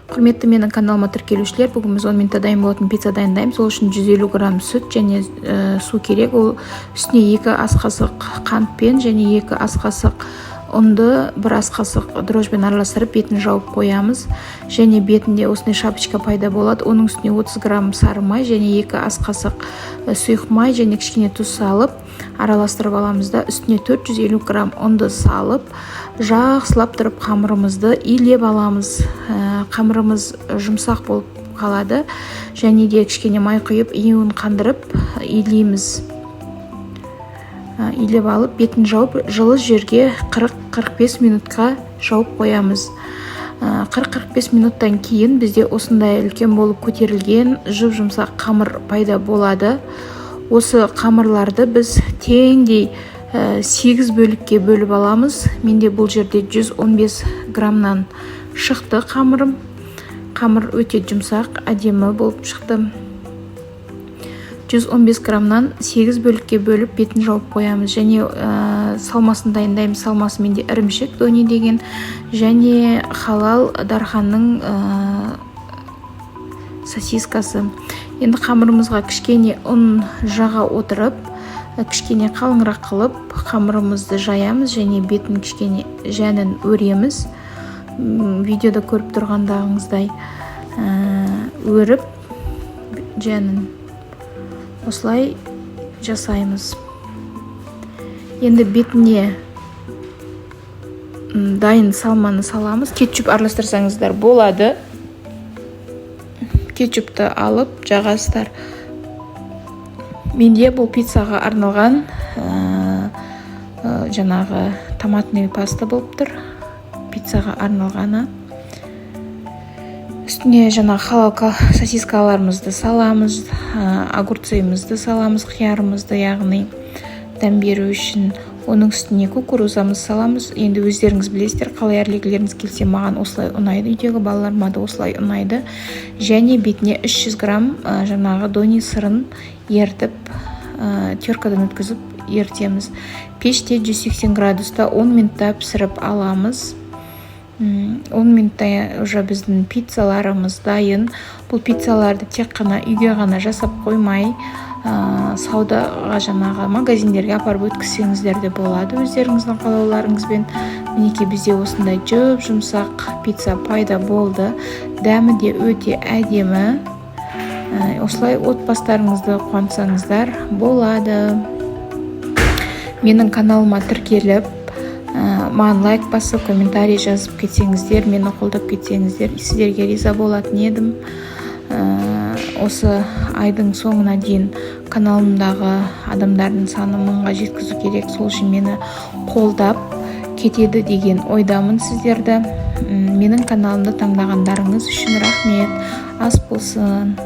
Құрметті менің каналыма тіркелушілер, бүгін біз 10 минутта дайын болатын пицца дайындаймыз. Ол үшін 150 грамм сүт және су керек. Ол үстіне 2 ас қасық қантпен және 2 ас қасық ұнды 1 ас қасық дрожжбен араластырып бетін жауып қоямыз. Және бетінде осындай шапочка пайда болады. Оның үстіне 30 грамм сары май және 2 ас қасық сұйық май және кішкене тұз салып араластырып аламыз да үстіне 450 грамм ұнды салып жақсылап тұрып қамырымызды илеп аламыз. Қамырымыз жұмсақ болып қалады және де кішкене май құйып июін қандырып илейміз. Илеп алып бетін жауып жылы жерге 40-45 минутқа жауып қоямыз. 40-45 минуттан кейін бізде осындай үлкен болып көтерілген жұп-жұмсақ қамыр пайда болады. Осы қамырларды біз теңдей 8 бөлікке бөліп аламыз. Менде бұл жерде 115 граммнан шықты қамырым. Қамыр өте жұмсақ, әдемі болып шықты. 115 граммнан 8 бөлікке бөліп бетін жауып қоямыз. Және салмасын дайындаймыз. Салмасы менде ірімшік дони деген және халал дарханның сосискасы. Енді қамырымызға кішкене ұн жаға отырып, кішкене қалыңырақ қылып қамырымызды жаямыз және бетін кішкене жәнін өреміз. Видеода көріп тұрғандағыңыздай өріп жәнін осылай жасаймыз. Енді бетіне дайын салманы саламыз. Кетчуп араластырсаңыздар болады. Кетчупты алып жағасыздар. Менде бұл пиццаға арналған жаңағы томатный паста болып тұр. Пиццаға арналғаны. Үстіне жаңағы халал сосискаларымызды саламыз, огурцымызды саламыз, қиярымызды, яғни дәм беру үшін. Оның үстіне кукурузамыз саламыз. Енді өздеріңіз білесіздер, қалай әрлегілеріңіз келсе, маған осылай ұнайды. Үйдегі балаларыма да осылай ұнайды. Және бетіне 300 грамм жаңағы дони сырын ертіп, теркадан өткізіп ертеміз. Пеште 180 градуста 10 минутта пісіріп аламыз. 10 минутта уже біздің пиццаларымыз дайын. Бұл пиццаларды тек қана үйге ғана жасап қоймай, саудаға жаңағы магазиндерге апарып өткізсеңіздер де болады өздеріңіздің қалауларыңызбен. Мінекей бізде осындай жұп-жұмсақ пицца пайда болды. Дәмі де өте әдемі. Осылай отбасыларыңызды қуантсаңыздар болады. Менің каналыма тіркеліп, маған лайк басып, комментарий жазып кетсеңіздер, мені қолдап кетсеңіздер, сіздерге риза болатын едім. Осы айдың соңына дейін каналымдағы адамдардың саны 1000-ға жеткізу керек. Сол үшін мені қолдап кетеді деген ойдамын сіздерді. Менің каналымды таңдағандарыңыз үшін рахмет. Ас болсын.